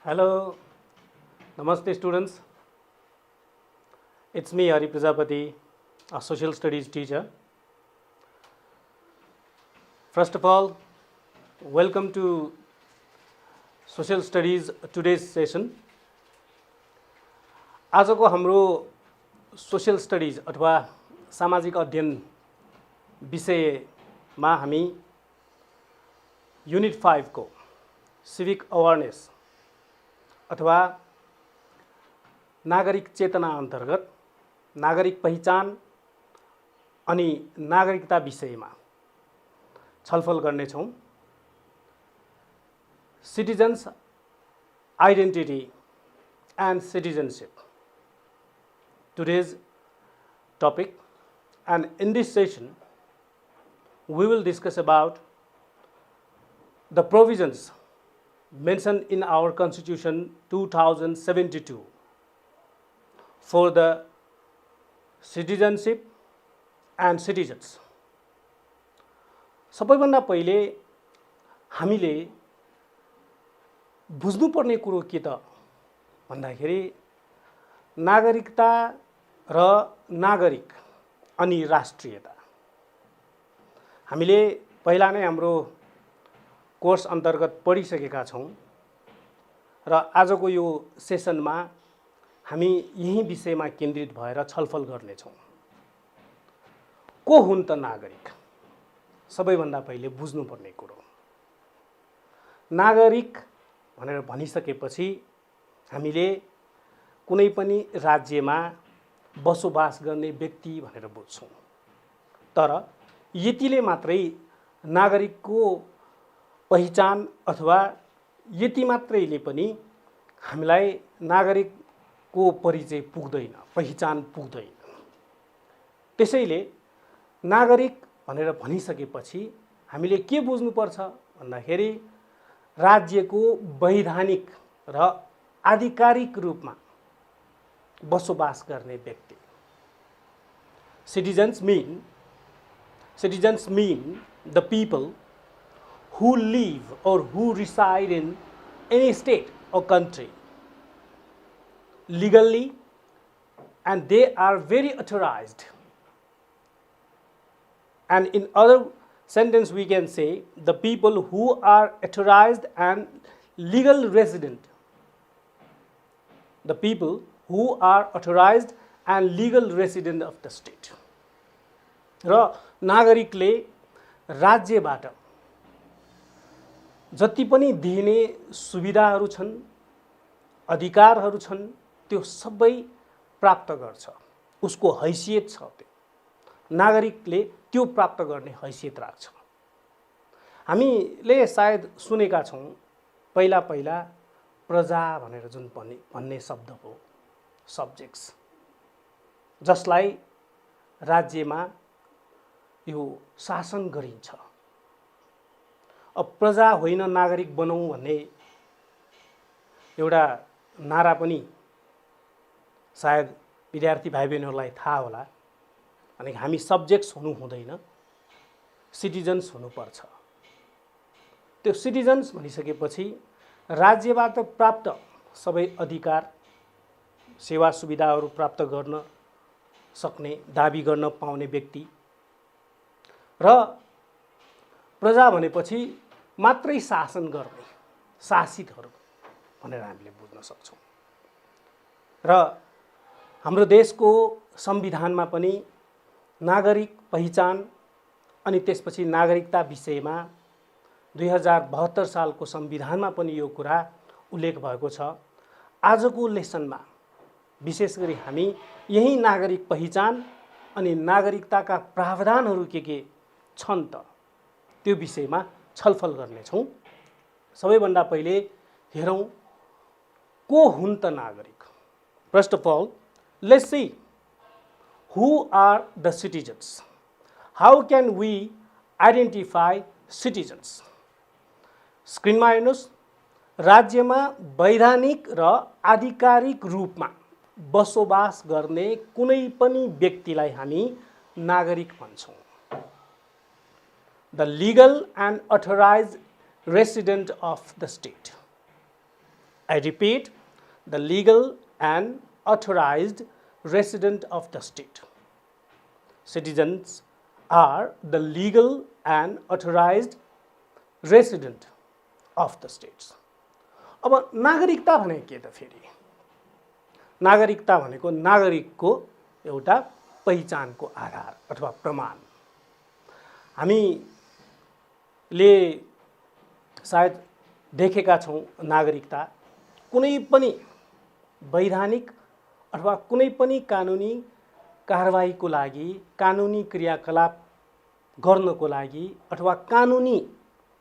Hello, Namaste students. It's me Hari Prajapati, a social studies teacher. First of all, welcome to social studies today's session. आजको हाम्रो social studies अथवा सामाजिक अध्ययन विषयमा हामी unit 5 को सिभिक अवेरनेस अथवा नागरिक चेतना अन्तर्गत नागरिक पहिचान अनि नागरिकता विषयमा छलफल गर्नेछौँ। Citizens identity and citizenship, today's topic, and in this session we will discuss about the provisions mentioned in our Constitution 2072 for the citizenship and citizens. सबैभन्दा पहिले हामीले बुझ्नुपर्ने कुरो के त भन्दाखेरि नागरिकता र नागरिक अनि राष्ट्रियता। हामीले पहिला नै हाम्रो कोर्स अन्तर्गत पढिसकेका छौँ र आजको यो सेसनमा हामी यही विषयमा केन्द्रित भएर छलफल गर्नेछौँ। को हुन् त नागरिक? सबैभन्दा पहिले बुझ्नुपर्ने कुरो, नागरिक भनेर भनिसकेपछि हामीले कुनै पनि राज्यमा बसोबास गर्ने व्यक्ति भनेर बुझ्छौँ। तर यतिले मात्रै नागरिकको पहिचान अथवा यति मात्रैले पनि हामीलाई नागरिकको परिचय पुग्दैन, पहिचान पुग्दैन। त्यसैले नागरिक भनेर भनिसकेपछि हामीले के बुझ्नुपर्छ भन्दाखेरि राज्यको वैधानिक र आधिकारिक रूपमा बसोबास गर्ने व्यक्ति। Citizens mean the people who live or who reside in any state or country legally, and they are very authorized. And in other sentence we can say the people who are authorized and legal resident. The people who are authorized and legal resident of the state. र नागरिकले राज्यबाट जति पनि दिने सुविधाहरू छन्, अधिकारहरू छन्, त्यो सबै प्राप्त गर्छ। उसको हैसियत छ, त्यो नागरिकले त्यो प्राप्त गर्ने हैसियत राख्छ। हामीले सायद सुनेका छौँ पहिला पहिला प्रजा भनेर जुन भन्ने शब्द हो, सब्जेक्ट्स, जसलाई राज्यमा यो शासन गरिन्छ। अब प्रजा होइन नागरिक बनाऊ भन्ने एउटा नारा पनि सायद विद्यार्थी भाइ बहिनीहरूलाई थाहा होला। अनि हामी सब्जेक्ट्स हुनु हुँदैन, सिटिजन्स हुनुपर्छ। त्यो सिटिजन्स भनिसकेपछि राज्यबाट प्राप्त सबै अधिकार सेवा सुविधाहरू प्राप्त गर्न सक्ने, दाबी गर्न पाउने व्यक्ति। र प्रजा भनेपछि मात्रै शासन गर्ने शासितहरू भनेर हामीले बुझ्न सक्छौँ। र हाम्रो देशको संविधानमा पनि नागरिक पहिचान अनि त्यसपछि नागरिकता विषयमा 2072 सालको संविधानमा पनि यो कुरा उल्लेख भएको छ। आजको लेसनमा विशेष गरी हामी यही नागरिक पहिचान अनि नागरिकताका प्रावधानहरू के छन् त त्यो विषयमा छलफल गर्नेछौँ। सबैभन्दा पहिले हेरौँ को हुन् त नागरिक। First of all let's see who are the citizens. How can we identify citizens? स्क्रिनमा हेर्नुहोस्, राज्यमा वैधानिक र आधिकारिक रूपमा बसोबास गर्ने कुनै पनि व्यक्तिलाई हामी नागरिक भन्छौँ। The legal and authorized resident of the state. I repeat, the legal and authorized resident of the state. Citizens are the legal and authorized resident of the states. अब नागरिकता भने के त फेरि? नागरिकता भनेको नागरिकको एउटा पहिचानको आधार अथवा प्रमाण। हामीले सायद देखेका छौँ नागरिकता कुनै पनि वैधानिक अथवा कुनै पनि कानुनी कारबाहीको लागि, कानुनी क्रियाकलाप गर्नको लागि अथवा कानुनी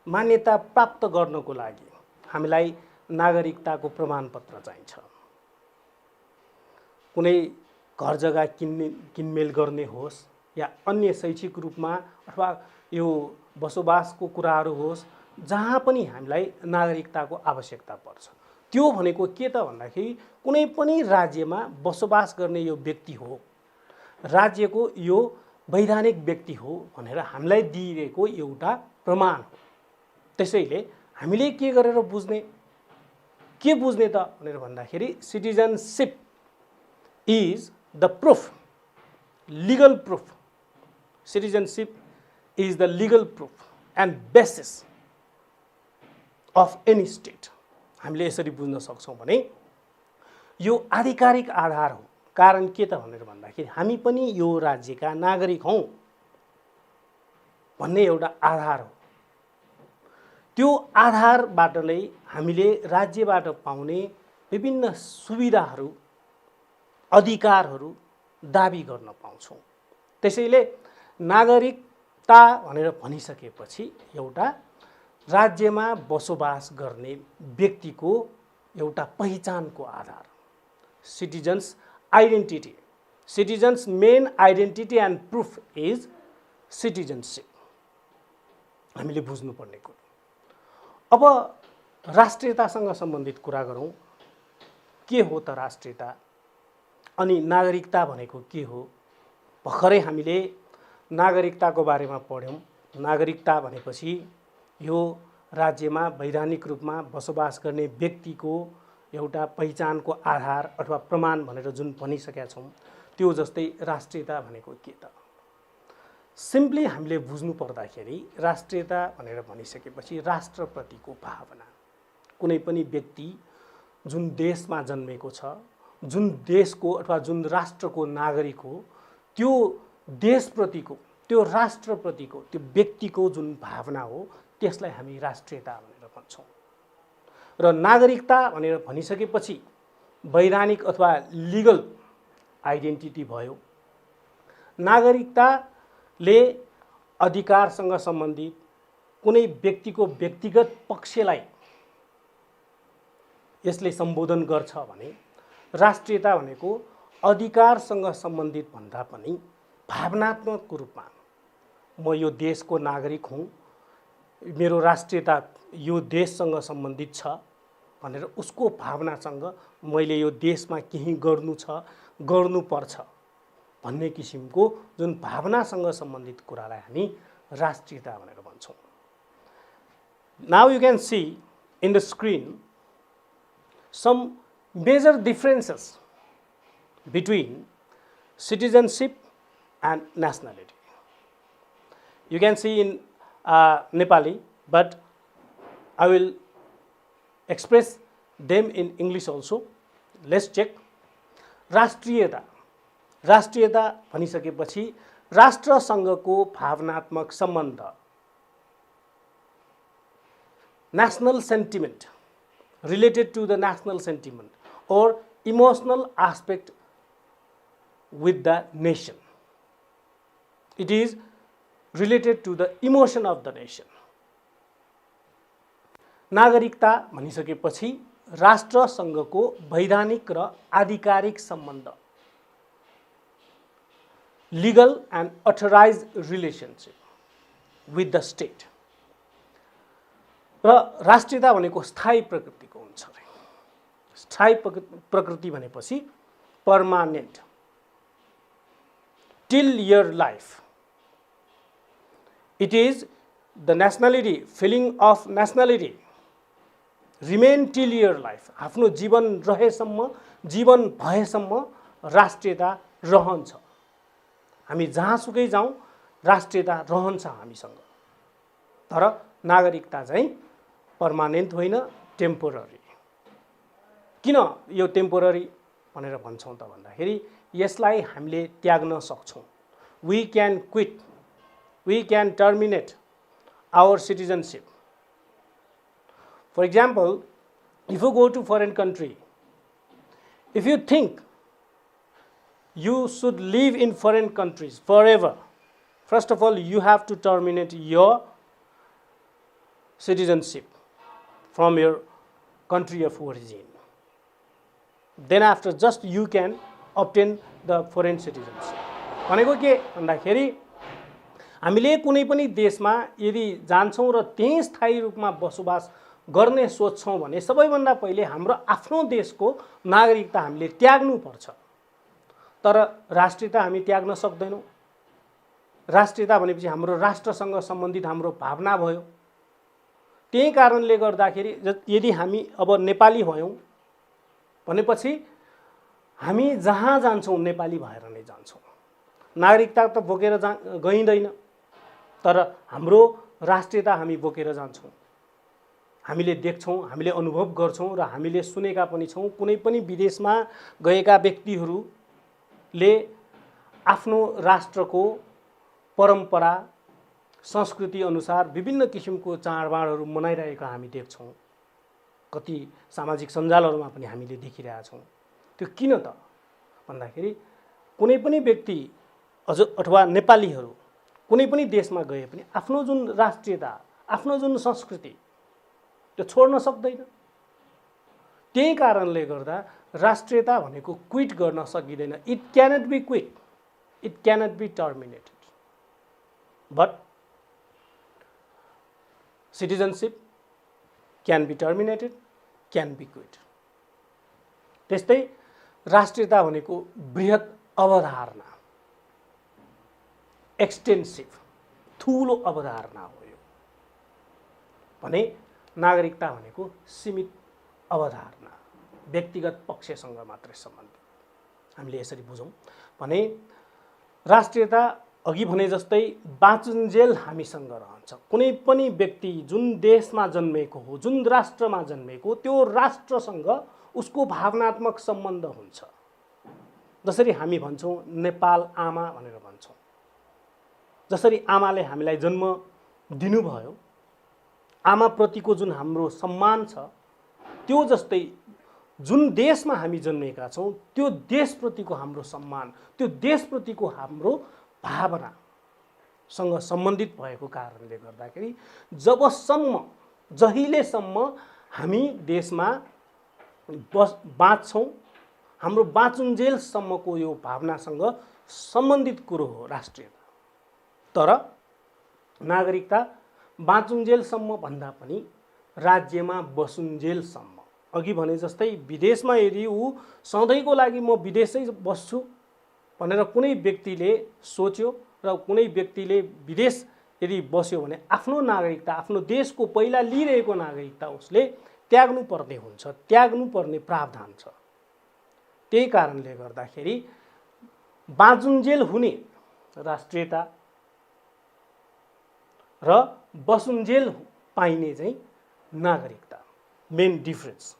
मान्यता प्राप्त गर्नको लागि हामीलाई नागरिकताको प्रमाणपत्र चाहिन्छ। कुनै घर जग्गा किनमेल गर्ने होस् या अन्य शैक्षिक रूपमा अथवा यो बसोबासको कुराहरू होस्, जहाँ पनि हामीलाई नागरिकताको आवश्यकता पर्छ। त्यो भनेको के त भन्दाखेरि कुनै पनि राज्यमा बसोबास गर्ने यो व्यक्ति हो, राज्यको यो वैधानिक व्यक्ति हो भनेर हामीलाई दिइएको एउटा प्रमाण हो। त्यसैले हामीले के गरेर बुझ्ने त भनेर भन्दाखेरि citizenship is the proof, legal proof. Citizenship is the legal proof and basis of any state. हामीले यसरी बुझ्न सक्छौँ भने यो आधिकारिक आधार हो। कारण के त भनेर भन्दाखेरि हामी पनि यो राज्यका नागरिक हौँ भन्ने एउटा आधार हो। त्यो आधारबाट नै हामीले राज्यबाट पाउने विभिन्न सुविधाहरू, अधिकारहरू दाबी गर्न पाउँछौँ। त्यसैले नागरिकता भनेर भनिसकेपछि एउटा राज्यमा बसोबास गर्ने व्यक्तिको एउटा पहिचानको आधार, citizens identity. Citizens main identity and proof is citizenship. हामीले बुझ्नुपर्ने कुरो। अब राष्ट्रियतासँग सम्बन्धित कुरा गरौँ। के हो त राष्ट्रियता अनि नागरिकता भनेको के हो? भर्खरै हामीले नागरिकताको बारेमा पढ्यौँ। नागरिकता भनेपछि यो राज्यमा वैधानिक रूपमा बसोबास गर्ने व्यक्तिको एउटा पहिचानको आधार अथवा प्रमाण भनेर जुन भनिसकेका छौँ, त्यो जस्तै राष्ट्रियता भनेको के त? सिम्पली हामीले बुझ्नु पर्दाखेरि राष्ट्रियता भनेर भनिसकेपछि राष्ट्रप्रतिको भावना। कुनै पनि व्यक्ति जुन देशमा जन्मेको छ, जुन देशको अथवा जुन राष्ट्रको नागरिक हो, त्यो देशप्रतिको, त्यो राष्ट्रप्रतिको, त्यो व्यक्तिको जुन भावना हो, त्यसलाई हामी राष्ट्रियता भनेर भन्छौँ। र नागरिकता भनेर भनिसकेपछि वैधानिक अथवा लिगल आइडेन्टिटी भयो। नागरिकताले अधिकारसँग सम्बन्धित कुनै व्यक्तिको व्यक्तिगत पक्षलाई यसले सम्बोधन गर्छ भने राष्ट्रियता भनेको अधिकारसँग सम्बन्धित भन्दा पनि भावनात्मक रूपमा म यो देशको नागरिक हुँ, मेरो राष्ट्रियता यो देशसँग सम्बन्धित छ भनेर उसको भावनासँग मैले यो देशमा केही गर्नु छ, गर्नुपर्छ भन्ने किसिमको जुन भावनासँग सम्बन्धित कुरालाई हामी राष्ट्रियता भनेर भन्छौँ। Now you can see in the screen some major differences between citizenship and nationality. You can see in Nepali, but I will express them in English also. Let's check. राष्ट्रियता। राष्ट्रियता भनिसकेपछि राष्ट्रसँगको भावनात्मक सम्बन्ध, national sentiment, related to the national sentiment or emotional aspect with the nation. It is related to the emotion of the nation. नागरिकता भनिसकेपछि राष्ट्रसँगको वैधानिक र आधिकारिक सम्बन्ध, legal and authorized relationship with the state. र राष्ट्रियता भनेको स्थायी प्रकृतिको हुन्छ। स्थायी प्रकृति भनेपछि permanent, till your life. It is the nationality, feeling of nationality remain till your life, आफ्नो जीवन रहेसम्म, जीवन भएसम्म राष्ट्रियता रहन्छ। हामी जहाँसुकै जाउँ राष्ट्रियता रहन्छ हामीसँग। तर नागरिकता चाहिँ पर्मानेन्ट होइन, टेम्पोररी। किन यो टेम्पोररी भनेर भन्छौँ त भन्दाखेरि यसलाई हामीले त्याग्न सक्छौँ। We can quit, we can terminate our citizenship. For example, if you go to foreign country, if you think you should live in foreign countries forever, first of all, you have to terminate your citizenship from your country of origin. Then after, just you can obtain the foreign citizenship. भनेको के भन्दाखेरि हामीले कुनै पनि देशमा यदि जान्छौँ र त्यही स्थायी रूपमा बसोबास गर्ने सोच्छौँ भने सबैभन्दा पहिले हाम्रो आफ्नो देशको नागरिकता हामीले त्याग्नुपर्छ। तर राष्ट्रियता हामी त्याग्न सक्दैनौँ। राष्ट्रियता भनेपछि हाम्रो राष्ट्रसँग सम्बन्धित हाम्रो भावना भयो। त्यही कारणले गर्दाखेरि यदि हामी अब नेपाली भयौँ भनेपछि हामी जहाँ जान्छौँ नेपाली भएर नै जान्छौँ। नागरिकता त बोकेर गइँदैन, तर हाम्रो राष्ट्रियता हामी बोकेर जान्छौँ। हामीले देख्छौँ, हामीले अनुभव गर्छौँ र हामीले सुनेका पनि छौँ। कुनै पनि विदेशमा गएका व्यक्तिहरूले आफ्नो राष्ट्रको परम्परा संस्कृति अनुसार विभिन्न किसिमको चाडबाडहरू मनाइरहेका हामी देख्छौँ। कति सामाजिक सञ्जालहरूमा पनि हामीले देखिरहेछौँ। त्यो किन त भन्दाखेरि कुनै पनि व्यक्ति अथवा नेपालीहरू कुनै पनि देशमा गए पनि आफ्नो जुन राष्ट्रियता, आफ्नो जुन संस्कृति त्यो छोड्न सक्दैन। त्यही कारणले गर्दा राष्ट्रियता भनेको क्विट गर्न सकिँदैन। It cannot be quit, it cannot be terminated, but citizenship can be terminated, can be quit. त्यस्तै राष्ट्रियता भनेको बृहत अवधारणा, एक्सटेन्सिभ, ठुलो अवधारणा हो यो भने नागरिकता भनेको सीमित अवधारणा, व्यक्तिगत पक्षसँग मात्रै सम्बन्धित। हामीले यसरी बुझौँ भने राष्ट्रियता अघि भने जस्तै बाँचुन्जेल हामीसँग रहन्छ। कुनै पनि व्यक्ति जुन देशमा जन्मेको हो, जुन राष्ट्रमा जन्मेको, त्यो राष्ट्रसँग उसको भावनात्मक सम्बन्ध हुन्छ। जसरी हामी भन्छौँ नेपाल आमा भनेर भन्छौँ, जसरी आमाले हामीलाई जन्म दिनुभयो, आमाप्रतिको जुन हाम्रो सम्मान छ, त्यो जस्तै जुन देशमा हामी जन्मेका छौँ त्यो देशप्रतिको हाम्रो सम्मान, त्यो देशप्रतिको हाम्रो भावनासँग सम्बन्धित भएको कारणले गर्दाखेरि जबसम्म जहिलेसम्म हामी देशमा बाँच्छौँ, हाम्रो बाँचुन्जेलसम्मको यो भावनासँग सम्बन्धित कुरो हो राष्ट्रियता। तर नागरिकता बाँचुन्जेलसम्म भन्दा पनि राज्यमा बसुन्जेलसम्म। अघि भने जस्तै विदेशमा यदि ऊ सधैँको लागि म विदेशै बस्छु भनेर कुनै व्यक्तिले सोच्यो र कुनै व्यक्तिले विदेश यदि बस्यो भने आफ्नो नागरिकता, आफ्नो देशको पहिला लिइरहेको नागरिकता उसले त्याग्नुपर्ने हुन्छ, त्याग्नुपर्ने प्रावधान छ। त्यही कारणले गर्दाखेरि बाँचुन्जेल हुने राष्ट्रियता र बसुन्जेल पाइने चाहिँ नागरिकता, main difference.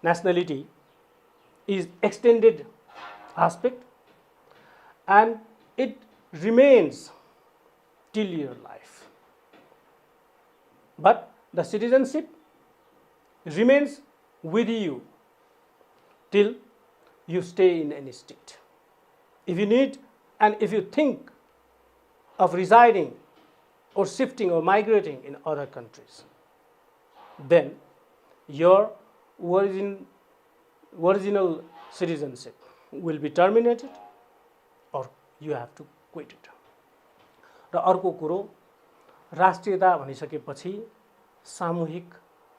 Nationality is extended aspect and it remains till your life, but the citizenship remains with you till you stay in any state. If you need and if you think of residing or shifting or migrating in other countries, then your original citizenship will be terminated or you have to quit it. र अर्को कुरो, राष्ट्रियता भनिसकेपछि सामूहिक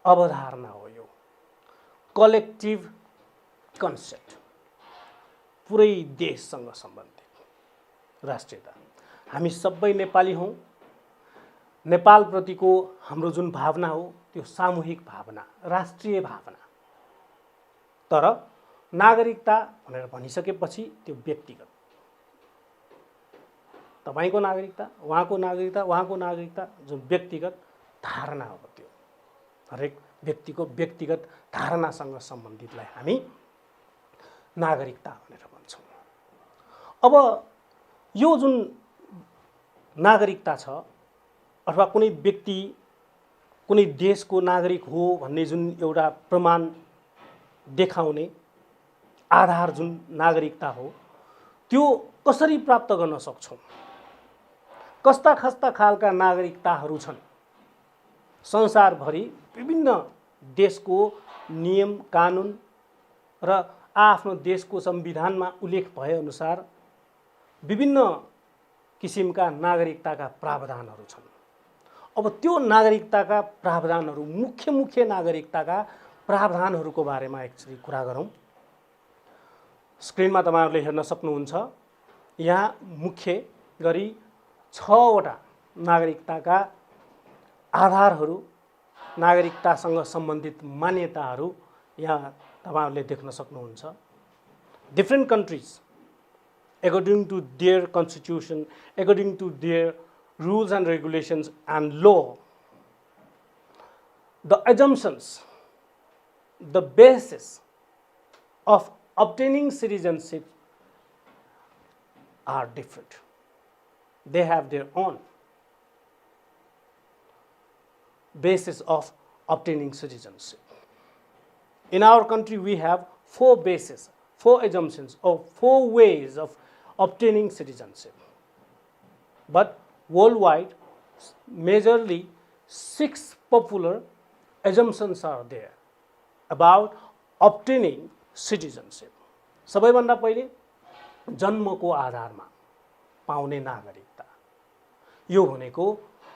अवधारणा हो, यो collective concept, पुरै देशसँग सम्बन्धित राष्ट्रियता। हामी सबै नेपाली हौँ, नेपालप्रतिको हाम्रो जुन भावना हो त्यो सामूहिक भावना, राष्ट्रिय भावना। तर नागरिकता भनेर भनिसकेपछि त्यो व्यक्तिगत, तपाईको नागरिकता, उहाँको नागरिकता, उहाँको नागरिकता जुन व्यक्तिगत धारणा हो, त्यो हरेक व्यक्तिको व्यक्तिगत धारणासँग सम्बन्धितलाई हामी नागरिकता भनेर भन्छौँ। अब यो जुन नागरिकता छ अथवा कुनै व्यक्ति कुनै देशको नागरिक हो भन्ने जुन एउटा प्रमाण देखाउने आधार जुन नागरिकता हो, त्यो कसरी प्राप्त गर्न सक्छौँ? कस्ता खस्ता खालका नागरिकताहरू छन्? संसारभरि विभिन्न देशको नियम कानुन र आफ्नो देशको संविधानमा उल्लेख भएअनुसार विभिन्न किसिमका नागरिकताका प्रावधानहरू छन्। अब त्यो नागरिकताका प्रावधानहरू, मुख्य मुख्य नागरिकताका प्रावधानहरूको बारेमा एकचोटि कुरा गरौँ। स्क्रिनमा तपाईहरुले हेर्न सक्नुहुन्छ, यहाँ मुख्य गरी 6 वटा नागरिकताका आधारहरू, नागरिकतासँग सम्बन्धित मान्यताहरू यहाँ तपाईहरुले देख्न सक्नुहुन्छ। Different countries according to their constitution, according to their rules and regulations and law, the assumptions, the basis of obtaining citizenship are different. They have their own basis of obtaining citizenship. In our country, we have 4 bases, 4 assumptions, or 4 ways of obtaining citizenship. But worldwide, majorly 6 popular assumptions are there about obtaining citizenship. सबैभन्दा पहिले जन्मको आधारमा पाउने नागरिकता, यो भनेको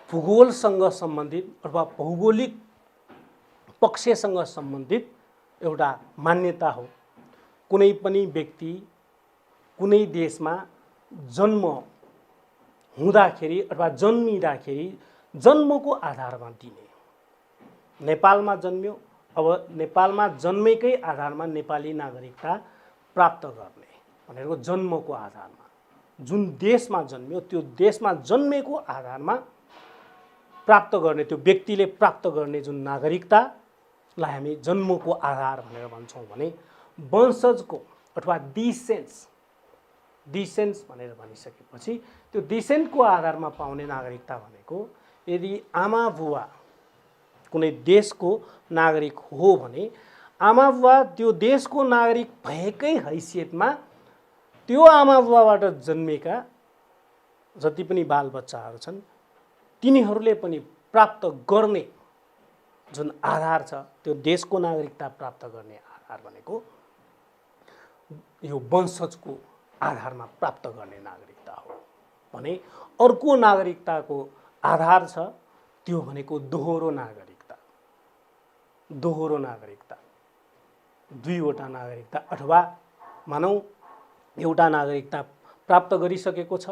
भूगोलसँग सम्बन्धित अथवा भौगोलिक पक्षसँग सम्बन्धित एउटा मान्यता हो। कुनै पनि व्यक्ति कुनै देशमा जन्म हुँदाखेरि अथवा जन्मिँदाखेरि जन्मको आधारमा दिने। नेपालमा जन्म्यो, अब नेपालमा जन्मेकै आधारमा नेपाली नागरिकता प्राप्त गर्ने भनेको जन्मको आधारमा, जुन देशमा जन्म्यो त्यो देशमा जन्मेको आधारमा प्राप्त गर्ने, त्यो व्यक्तिले प्राप्त गर्ने जुन नागरिकतालाई हामी जन्मको आधार भनेर भन्छौँ भने वंशजको अथवा डिसेन्स भनेर भनिसकेपछि त्यो डिसेन्टको आधारमा पाउने नागरिकता भनेको यदि आमा बुवा कुनै देशको नागरिक हो भने आमा बुवा त्यो देशको नागरिक भएकै हैसियतमा त्यो आमा बुवाबाट जन्मेका जति पनि बालबच्चाहरू छन् तिनीहरूले पनि प्राप्त गर्ने जुन आधार छ, त्यो देशको नागरिकता प्राप्त गर्ने आधार भनेको यो वंशजको आधारमा प्राप्त गर्ने नागरिकता हो भने अर्को नागरिकताको आधार छ, त्यो भनेको दोहोरो नागरिकता। दोहोरो नागरिकता 2 वटा नागरिकता अथवा मानौ एउटा नागरिकता प्राप्त गरिसकेको छ,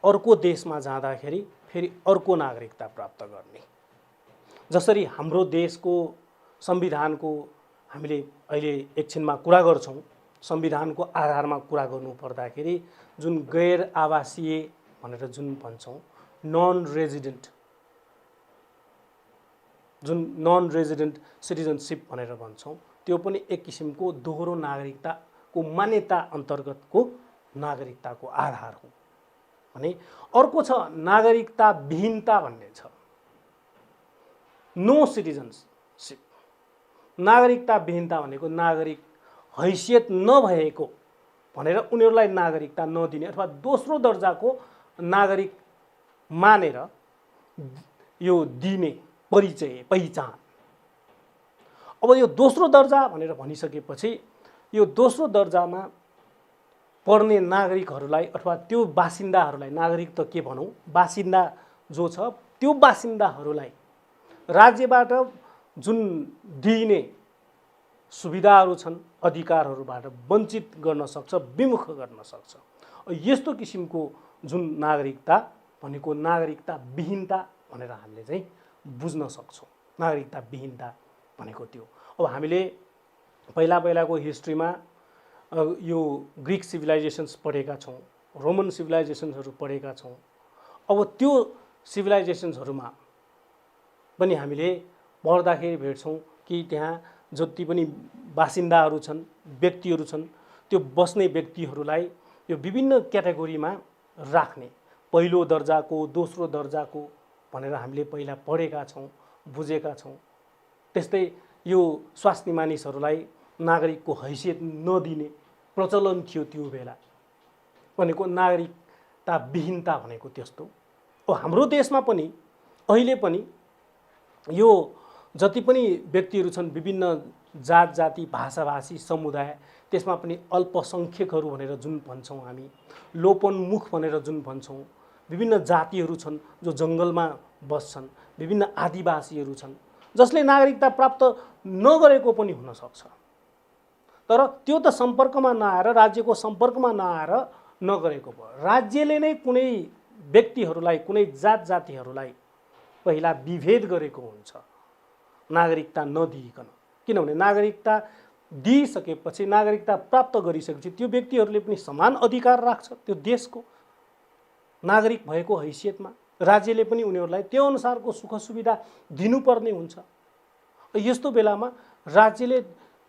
अर्को देशमा जाँदाखेरि फेरि अर्को नागरिकता प्राप्त गर्ने। जसरी हाम्रो देशको संविधानको हामीले अहिले एकछिनमा कुरा गर्छौं, संविधानको आधारमा कुरा गर्नु पर्दाखेरि जुन गैर आवासीय भनेर जुन भन्छौं, नन रेजिडेन्ट सिटिजनशिप भनेर भन्छौं, त्यो पनि एक किसिमको दोहोरो नागरिकताको मान्यता अन्तर्गतको नागरिकताको आधार हो भने अर्को छ नागरिकता विहीनता भन्ने छ, नो सिटिजनशिप। नागरिकता विहीनता भनेको नागरिक हैसियत नभएको भनेर उनीहरूलाई नागरिकता नदिने अथवा दोस्रो दर्जाको नागरिक मानेर यो दिने परिचय पहिचान। अब यो दोस्रो दर्जा भनेर भनिसकेपछि यो दोस्रो दर्जामा पर्ने नागरिकहरूलाई अथवा त्यो बासिन्दाहरूलाई, नागरिक त के भनौं, बासिन्दा जो छ त्यो बासिन्दाहरूलाई राज्यबाट जुन दिइने सुविधाहरू छन्, अधिकारहरूबाट वञ्चित गर्न सक्छ, विमुख गर्न सक्छ। यस्तो किसिमको जुन नागरिकता भनेको नागरिकता विहीनता भनेर हामीले चाहिँ बुझ्न सक्छौं। नागरिकता विहीनता भनेको त्यो। अब हामीले पहिलाको हिस्ट्रीमा यो ग्रीक सिभिलाइजेसन्स पढेका छौँ, रोमन सिभिलाइजेसन्सहरू पढेका छौँ। अब त्यो सिभिलाइजेसन्सहरूमा पनि हामीले पढ्दाखेरि भेट्छौँ कि त्यहाँ जति पनि बासिन्दाहरू छन्, व्यक्तिहरू छन्, त्यो बस्ने व्यक्तिहरूलाई यो विभिन्न क्याटेगोरीमा राख्ने, पहिलो दर्जाको, दोस्रो दर्जाको भनेर हामीले पहिला पढेका छौँ, बुझेका छौँ। त्यस्तै यो स्वास्नी मानिसहरूलाई नागरिकको हैसियत नदिने प्रचलन थियो त्यो बेला, भनेको नागरिकता विहीनता भनेको त्यस्तो। अब हाम्रो देशमा पनि अहिले पनि यो जति पनि व्यक्तिहरू छन्, विभिन्न जात जाति भाषाभाषी समुदाय, त्यसमा पनि अल्पसङ्ख्यकहरू भनेर जुन भन्छौँ हामी, लोपोन्मुख भनेर जुन भन्छौँ, विभिन्न जातिहरू छन् जो जङ्गलमा बस्छन्, विभिन्न आदिवासीहरू छन् जसले नागरिकता प्राप्त नगरेको पनि हुनसक्छ। तर त्यो त सम्पर्कमा नआएर, राज्यको सम्पर्कमा नआएर नगरेको भयो। राज्यले नै कुनै व्यक्तिहरूलाई, कुनै जात जातिहरूलाई पहिला विभेद गरेको हुन्छ नागरिकता नदिइकन। किनभने नागरिकता दिइसकेपछि, नागरिकता प्राप्त गरिसकेपछि त्यो व्यक्तिहरूले पनि समान अधिकार राख्छ त्यो देशको नागरिक भएको हैसियतमा। राज्यले पनि उनीहरूलाई त्यो अनुसारको सुख सुविधा दिनुपर्ने हुन्छ। यस्तो बेलामा राज्यले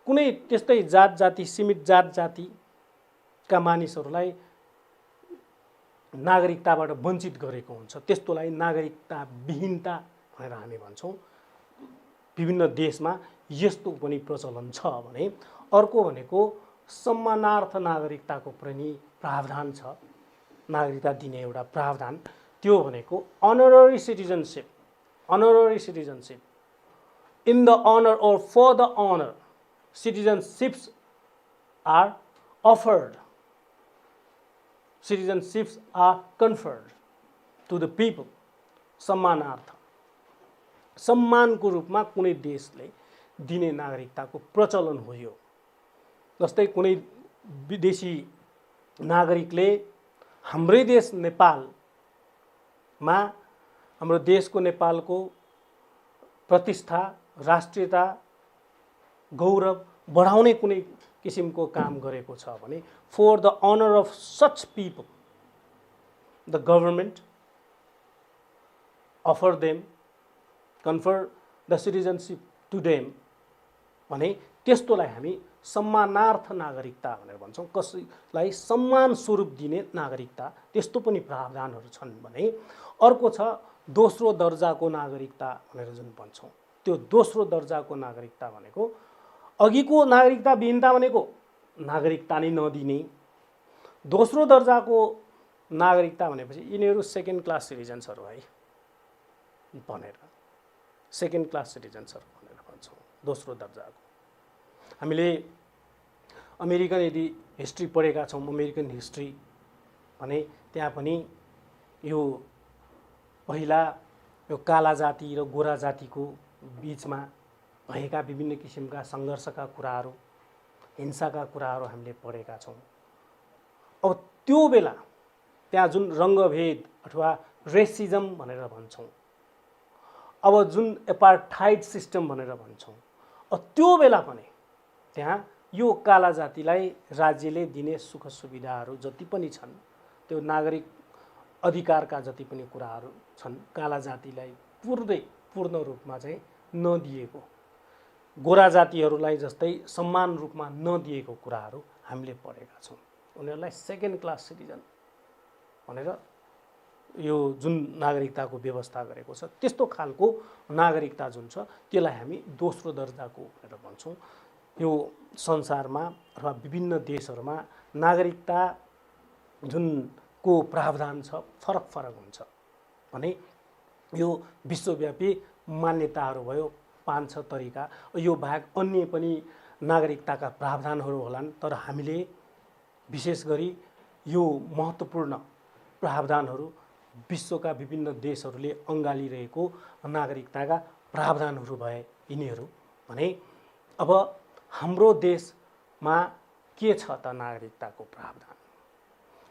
कुनै त्यस्तै जात जाति, सीमित जात जातिका मानिसहरूलाई नागरिकताबाट वञ्चित गरेको हुन्छ। त्यस्तोलाई नागरिकता विहीनता भनेर हामी भन्छौँ। विभिन्न देशमा यस्तो पनि प्रचलन छ भने। अर्को भनेको सम्मानार्थ नागरिकताको पनि प्रावधान छ, नागरिकता दिने एउटा प्रावधान। त्यो भनेको honorary citizenship. Honorary citizenship, in the honour or for the honour citizenships are offered, citizenships are conferred to the people। सम्मानार्थ, सम्मानको रूपमा कुनै देशले दिने नागरिकताको प्रचलन हो यो। जस्तै कुनै विदेशी नागरिकले हाम्रै देश नेपालमा, हाम्रो देशको नेपालको प्रतिष्ठा, राष्ट्रियता, गौरव बढाउने कुनै किसिमको काम गरेको छ भने, for the honour of such people the government offer them, confer the citizenship to them भने त्यस्तोलाई हामी सम्मानार्थ नागरिकता भनेर भन्छौँ। कसैलाई सम्मान स्वरूप दिने नागरिकता, त्यस्तो पनि प्रावधानहरू छन् भने। अर्को छ दोस्रो दर्जाको नागरिकता भनेर जुन भन्छौँ। त्यो दोस्रो दर्जाको नागरिकता भनेको अघिको नागरिकता विहीनता भनेको नागरिकता नै नदिने। दोस्रो दर्जाको नागरिकता भनेपछि यिनीहरू सेकेन्ड क्लास सिटिजन्सहरू है भनेर, सेकेन्ड क्लास सिटिजन्सहरू भनेर भन्छौँ दोस्रो दर्जाको। हामीले अमेरिकन यदि हिस्ट्री पढेका छौँ, अमेरिकन हिस्ट्री भने त्यहाँ पनि यो पहिला यो काला जाति र गोरा जातिको बीचमा भएका विभिन्न किसिमका सङ्घर्षका कुराहरू, हिंसाका कुराहरू हामीले पढेका छौँ। अब त्यो बेला त्यहाँ जुन रङ्गभेद अथवा रेसिजम भनेर भन्छौँ, अब जुन एपार्थाइड सिस्टम भनेर भन्छौँ, त्यो बेला पनि त्यहाँ यो काला जातिलाई राज्यले दिने सुख सुविधाहरू जति पनि छन्, त्यो नागरिक अधिकारका जति पनि कुराहरू छन्, काला जातिलाई पूर्ण रूपमा चाहिँ नदिएको, गोरा जातिहरूलाई जस्तै समान रूपमा नदिएको कुराहरू हामीले पढेका छौँ। उनीहरूलाई सेकेन्ड क्लास सिटिजन भनेर यो जुन नागरिकताको व्यवस्था गरेको छ, त्यस्तो खालको नागरिकता जुन छ त्यसलाई हामी दोस्रो दर्जाको भनेर भन्छौँ। यो संसारमा अथवा विभिन्न देशहरूमा नागरिकता जुनको प्रावधान छ फरक फरक हुन्छ भने यो विश्वव्यापी मान्यताहरू भयो, 5-6 तरिका। यो बाहेक अन्य पनि नागरिकताका प्रावधानहरू होलान्, तर हामीले विशेष गरी यो महत्त्वपूर्ण प्रावधानहरू विश्वका विभिन्न देशहरूले अँगालिरहेको नागरिकताका प्रावधानहरू भए यिनीहरू भने। अब हाम्रो देशमा के छ त नागरिकताको प्रावधान?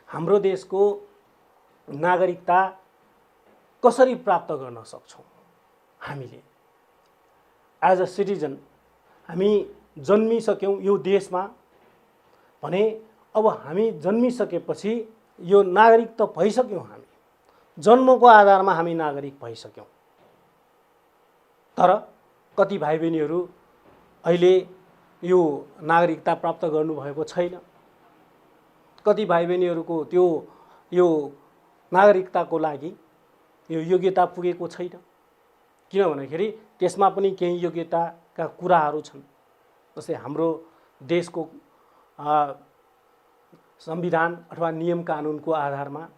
हाम्रो देशको नागरिकता कसरी प्राप्त गर्न सक्छौँ हामीले एज अ सिटिजन हामी जन्मिसक्यौँ यो देशमा भने अब हामी जन्मिसकेपछि यो नागरिक त भइसक्यौँ। हामी जन्मको आधारमा हामी नागरिक भइसक्यौँ। तर कति भाइ बहिनीहरू अहिले यो नागरिकता प्राप्त गर्नुभएको छैन। कति भाइ बहिनीहरूको त्यो यो नागरिकताको लागि यो योग्यता पुगेको छैन। किनभनेखेरि त्यसमा पनि केही योग्यताका कुराहरू छन्। जस्तै हाम्रो देशको संविधान अथवा नियम कानुनको आधारमा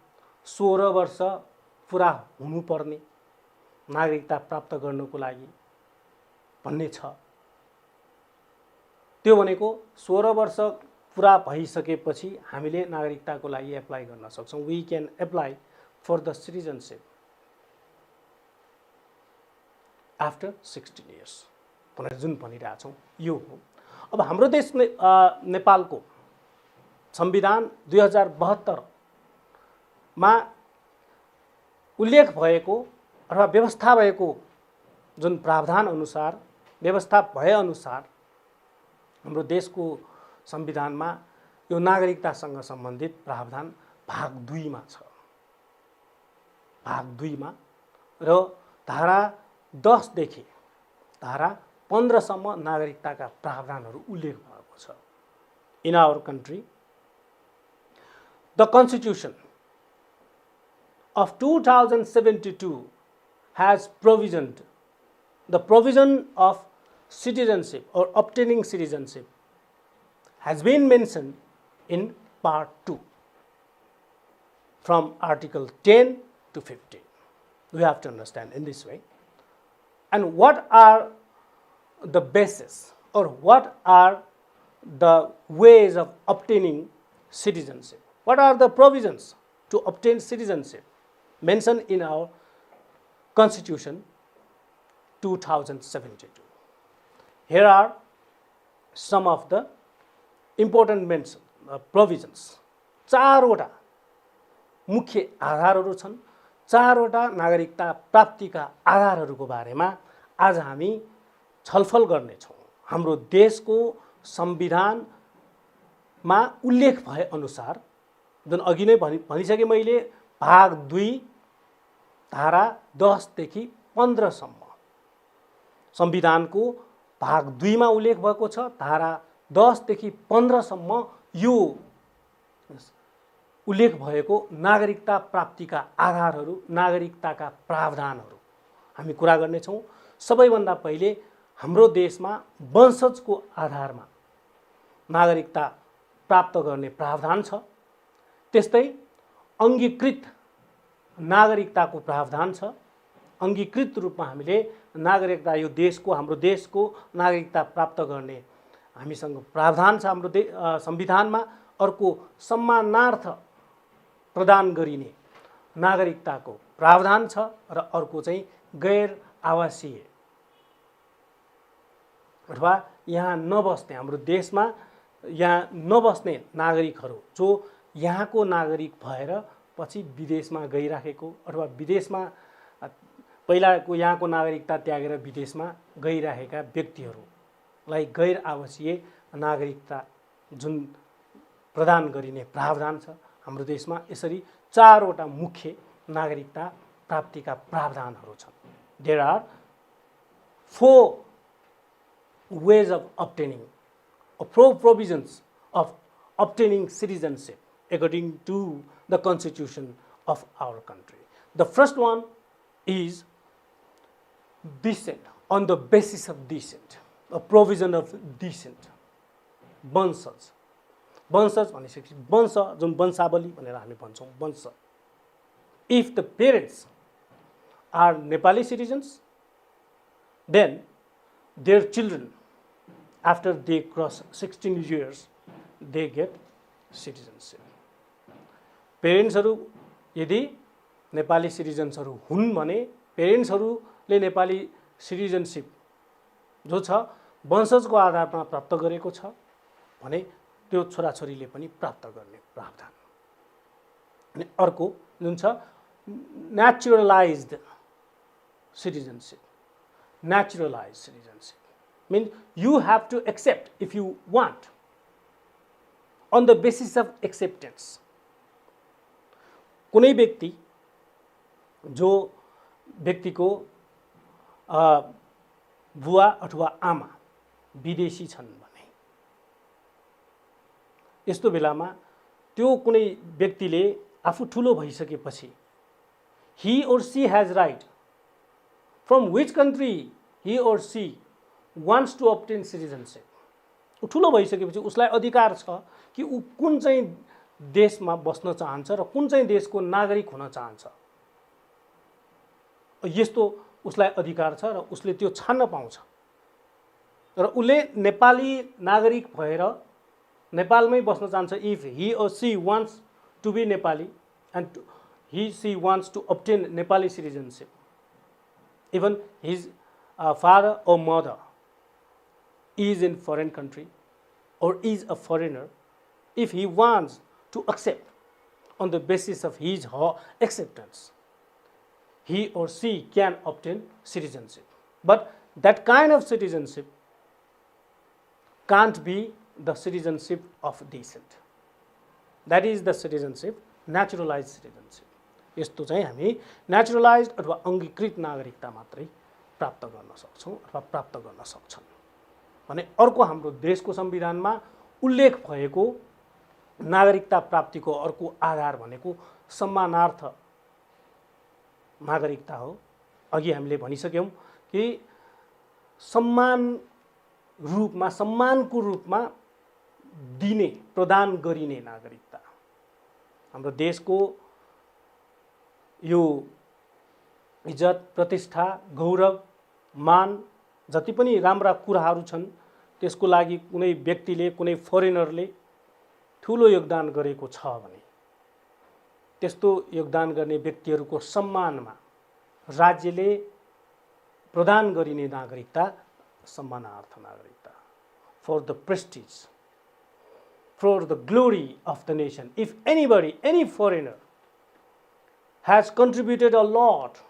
16 वर्ष पुरा हुनुपर्ने नागरिकता प्राप्त गर्नको लागि भन्ने छ। त्यो भनेको 16 वर्ष पुरा भइसकेपछि हामीले नागरिकताको लागि एप्लाई गर्न सक्छौँ। We can apply for the citizenship after 16 years भनेर जुन भनिरहेछौँ यो हो। अब हाम्रो देश नेपालको संविधान 2072 मा उल्लेख भएको अथवा व्यवस्था भएको जुन प्रावधान अनुसार व्यवस्था भए अनुसार हाम्रो देशको संविधानमा यो नागरिकतासँग सम्बन्धित प्रावधान भाग 2 मा छ। भाग 2 मा र धारा 10 देखि धारा 15 सम्म नागरिकताका प्रावधानहरू उल्लेख भएको छ। In our country the constitution of 2072 has provisioned the provision of citizenship or obtaining citizenship has been mentioned in part 2 from article 10 to 15. We have to understand in this way. And what are the basis or what are the ways of obtaining citizenship? What are the provisions to obtain citizenship mentioned in our Constitution 2072? Here are some of the important provisions. 4 वटा मुख्य आधारहरू छन्। 4 वटा नागरिकता प्राप्तिका आधारहरूको बारेमा आज हामी छलफल गर्नेछौँ। हाम्रो देशको संविधानमा उल्लेख भए अनुसार जुन अघि नै भनिसके मैले भाग 2 धारा 10 देखि 15 सम्म संविधानको भाग 2 मा उल्लेख भएको छ। धारा 10 देखि 15 सम्म यो उल्लेख भएको नागरिकता प्राप्तिका आधारहरू नागरिकताका प्रावधानहरू हामी कुरा गर्नेछौँ। सबैभन्दा पहिले हाम्रो देशमा वंशजको आधारमा नागरिकता प्राप्त गर्ने प्रावधान छ। त्यस्तै अङ्गीकृत नागरिकताको प्रावधान छ। अङ्गीकृत रूपमा हामीले नागरिकता यो देशको हाम्रो देशको नागरिकता प्राप्त गर्ने हामीसँग प्रावधान छ हाम्रो संविधानमा। अर्को सम्मानार्थ प्रदान गरिने नागरिकताको प्रावधान छ र अर्को चाहिँ गैर आवासीय अथवा यहाँ नबस्ने हाम्रो देशमा यहाँ नबस्ने नागरिकहरू जो यहाँको नागरिक भएर पछि विदेशमा गइराखेको अथवा विदेशमा पहिलाको यहाँको नागरिकता त्यागेर विदेशमा गइरहेका व्यक्तिहरूलाई गैर आवासीय नागरिकता जुन प्रदान गरिने प्रावधान छ हाम्रो देशमा। यसरी 4 वटा मुख्य नागरिकता प्राप्तिका प्रावधानहरू छन्। There are 4 ways of obtaining or 4 provisions of obtaining citizenship according to the constitution of our country. The first one is descent, on the basis of descent, a provision of descent. वंशज वंशज भनिसकेपछि वंश जुन वंशावली भनेर हामी भन्छौँ वंश। If the parents are Nepali citizens, then their children after they cross 16 years they get citizenship. पेरेन्ट्सहरू यदि नेपाली सिटिजन्सहरू हुन् भने पेरेन्ट्सहरूले नेपाली सिटिजनसिप जो छ वंशजको आधारमा प्राप्त गरेको छ भने त्यो छोराछोरीले पनि प्राप्त गर्ने प्रावधान। अनि अर्को जुन छ naturalised citizenship. naturalized citizenship. Means you have to accept if you want on the basis of acceptance. कुनै व्यक्ति जो व्यक्तिको बुवा अथवा आमा विदेशी छन् भने यस्तो बेलामा त्यो कुनै व्यक्तिले आफू ठुलो भइसकेपछि he or she has right from which country he or she wants to obtain citizenship. उ ठुलो भइसकेपछि उसलाई अधिकार छ कि उ कुन चाहिँ देशमा बस्न चाहन्छ र कुन चाहिँ देशको नागरिक हुन चाहन्छ। यस्तो उसलाई अधिकार छ र उसले त्यो छान्न पाउँछ र उसले नेपाली नागरिक भएर नेपालमै बस्न चाहन्छ। If he or she wants to be Nepali and she wants to obtain Nepali citizenship, even his father or mother is in foreign country or is a foreigner, if he wants to accept on the basis of his or her acceptance, he or she can obtain citizenship. But that kind of citizenship can't be the citizenship of descent. That is the citizenship, naturalized citizenship. यस्तो चाहिँ हामी naturalised अथवा अङ्गीकृत नागरिकता मात्रै प्राप्त गर्न सक्छौँ अथवा प्राप्त गर्न सक्छन् भने अर्को हाम्रो देशको संविधानमा उल्लेख भएको नागरिकता प्राप्तिको अर्को आधार भनेको सम्मानार्थ नागरिकता हो। अघि हामीले भनिसक्यौँ कि सम्मानको रूपमा दिने प्रदान गरिने नागरिकता। हाम्रो देशको यो इज्जत प्रतिष्ठा गौरव मान जति पनि राम्रा कुराहरू छन् त्यसको लागि कुनै व्यक्तिले कुनै फरेनरले ठुलो योगदान गरेको छ भने त्यस्तो योगदान गर्ने व्यक्तिहरूको सम्मानमा राज्यले प्रदान गरिने नागरिकता सम्मानार्थ नागरिकता, for the prestige, for the glory of the nation. If anybody, any foreigner has contributed a lot,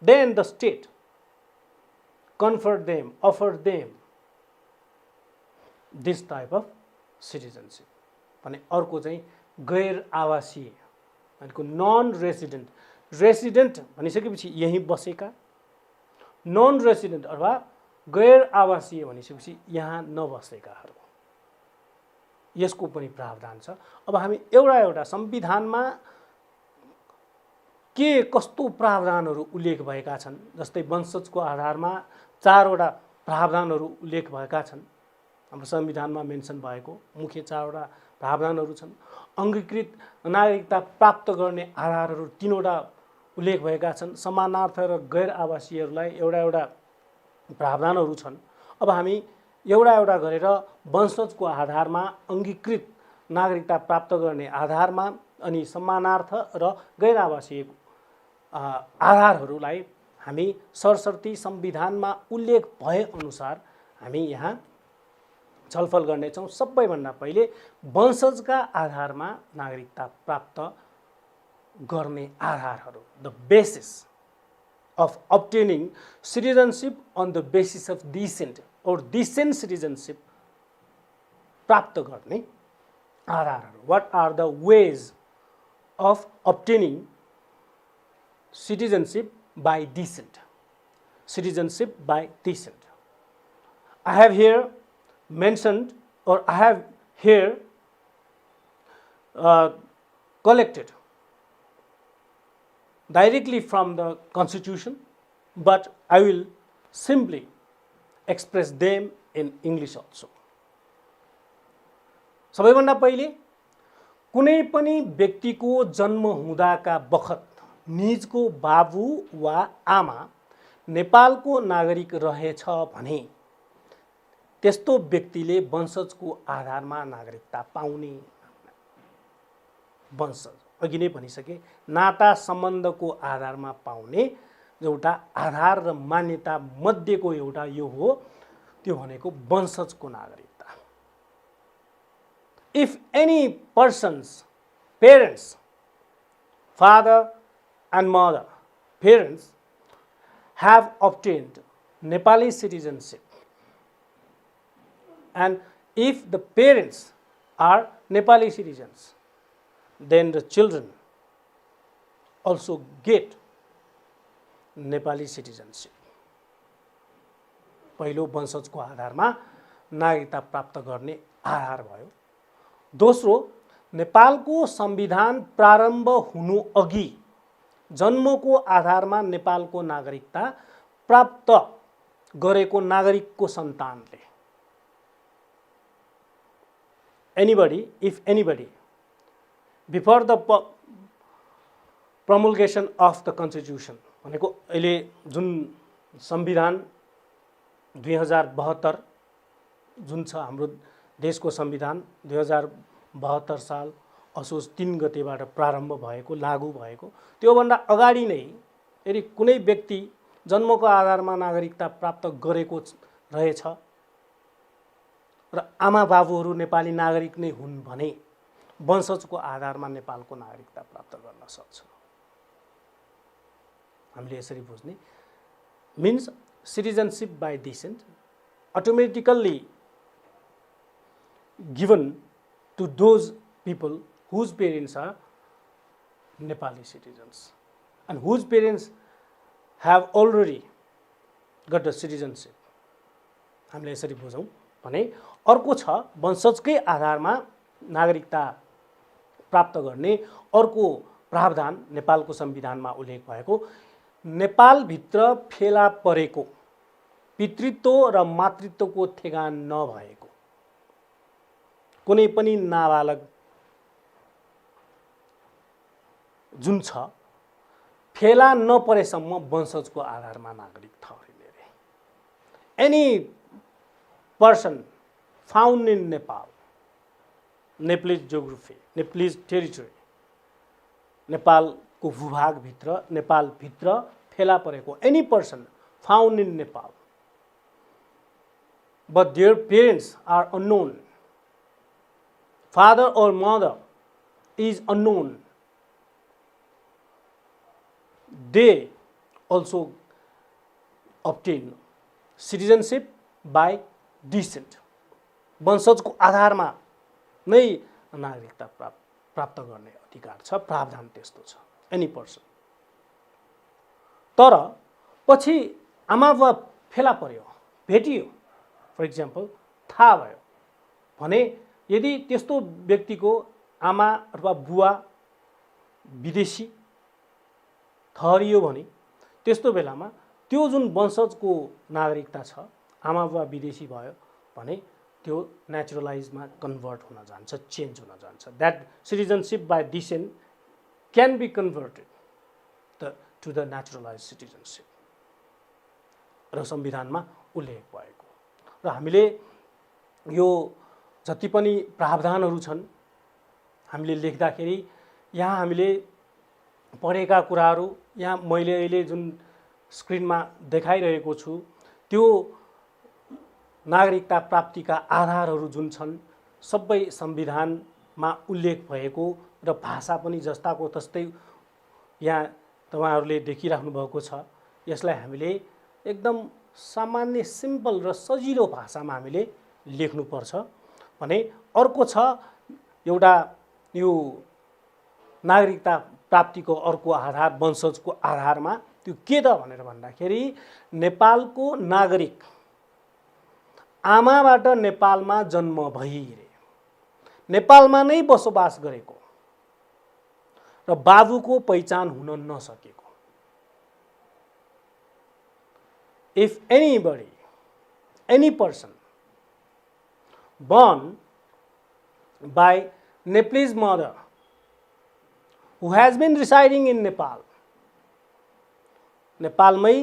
then the state conferred them, offered them this type of citizenship. भने अर्को चाहिँ गैर आवासीय भनेको नन रेसिडेन्ट। रेसिडेन्ट भनिसकेपछि यहीँ बसेका, non resident अथवा गैर आवासीय भनिसकेपछि यहाँ नबसेकाहरू, यसको पनि प्रावधान छ। अब हामी एउटा संविधानमा के कस्तो प्रावधानहरू उल्लेख भएका छन्, जस्तै वंशजको आधारमा 4 वटा प्रावधानहरू उल्लेख भएका छन्। हाम्रो संविधानमा मेन्सन भएको मुख्य 4 वटा प्रावधानहरू छन्। अङ्गीकृत नागरिकता प्राप्त गर्ने आधारहरू 3 वटा उल्लेख भएका छन्। समानार्थ र गैर आवासीयहरूलाई एउटा प्रावधानहरू छन्। अब हामी एउटा गरेर वंशजको आधारमा, अङ्गीकृत नागरिकता प्राप्त गर्ने आधारमा अनि समानार्थ र गैर आवासीय आधारहरूलाई हामी सरसर्ती संविधानमा उल्लेख भए अनुसार हामी यहाँ छलफल गर्नेछौँ। सबैभन्दा पहिले वंशजका आधारमा नागरिकता प्राप्त गर्ने आधारहरू, the basis of obtaining citizenship on the basis of descent or descent citizenship प्राप्त गर्ने आधारहरू। What are the ways of obtaining citizenship by descent? Citizenship by descent. I have here mentioned, or I have here collected directly from the Constitution, but I will simply express them in English also. सबैभन्दा पहिले कुनै पनि व्यक्तिको जन्म हुँदाका बखत निजको बाबु वा आमा नेपालको नागरिक रहेछ भने त्यस्तो व्यक्तिले वंशजको आधारमा नागरिकता पाउने। वंशज अघि नै भनिसके नाता सम्बन्धको आधारमा पाउने एउटा आधार र मान्यता मध्येको एउटा यो हो, त्यो भनेको वंशजको नागरिकता। If any person's parents, father and mother, parents have obtained Nepali citizenship. And if the parents are Nepali citizens, then the children also get Nepali citizenship. पहिलो वंशजको आधारमा नागरिकता प्राप्त गर्ने आधार भयो। दोस्रो, नेपालको संविधान प्रारम्भ हुनु अघि जन्मको आधारमा नेपालको नागरिकता प्राप्त गरेको नागरिकको सन्तानले, if anybody before the promulgation of the constitution, भनेको अहिले जुन संविधान 2072 जुन छ हाम्रो देशको संविधान 2072 साल असोज 3 गतेबाट प्रारम्भ भएको, लागू भएको, त्योभन्दा अगाडि नै यदि कुनै व्यक्ति जन्मको आधारमा नागरिकता प्राप्त गरेको रहेछ र आमा बाबुहरू नेपाली नागरिक नै हुन् भने वंशजको आधारमा नेपालको नागरिकता प्राप्त गर्न सक्छ। हामीले यसरी बुझ्ने means citizenship by descent automatically given to those people whose parents are Nepali citizens and whose parents have already got the citizenship. हामीले यसरी बुझौँ भने अर्को छ वंशजकै आधारमा नागरिकता प्राप्त गर्ने अर्को प्रावधान नेपालको संविधानमा उल्लेख भएको, नेपालभित्र फेला परेको पितृत्व र मातृत्वको ठेगान नभएको कुनै पनि नाबालक जुन छ फेला नपरेसम्म वंशजको आधारमा नागरिक ठहरिने रे। Any person found in Nepal, Nepalese geography, Nepalese territory, नेपालको भूभागभित्र, नेपालभित्र फेला परेको any person found in Nepal, but their parents are unknown, father or mother is unknown, they also obtain citizenship by descent. वंशजको आधारमा नै नागरिकता प्राप्त गर्ने अधिकार छ, प्रावधान त्यस्तो छ एनी पर्सन। तर पछि आमा बुवा फेला पर्यो, भेटियो, फर इक्जाम्पल थाहा भयो भने यदि त्यस्तो व्यक्तिको आमा अथवा बुवा विदेशी ठहरियो भने त्यस्तो बेलामा त्यो जुन वंशजको नागरिकता छ, आमा बुवा विदेशी भयो भने त्यो नेचुरलाइजमा कन्भर्ट हुन जान्छ, चेन्ज हुन जान्छ। That citizenship by descent can be converted to the naturalize citizenship र संविधानमा उल्लेख भएको। र हामीले यो जति पनि प्रावधानहरू छन् हामीले लेख्दाखेरि यहाँ हामीले पढेका कुराहरू यहाँ मैले अहिले जुन स्क्रिनमा देखाइरहेको छु त्यो नागरिकता प्राप्तिका आधारहरू जुन छन् सबै संविधानमा उल्लेख भएको र भाषा पनि जस्ताको तस्तै यहाँ तपाईहरुले देखिराख्नु भएको छ। यसलाई हामीले एकदम सामान्य सिम्पल र सजिलो भाषामा हामीले लेख्नुपर्छ भने अर्को छ एउटा यो नागरिकता प्राप्तिको अर्को आधार वंशजको आधारमा त्यो के त भनेर भन्दाखेरि नेपालको नागरिक आमाबाट नेपालमा जन्म भइरे नेपालमा नै बसोबास गरेको र बाबुको पहिचान हुन नसकेको। If anybody, any person born by Nepalese mother who has been residing in Nepal, नेपालमै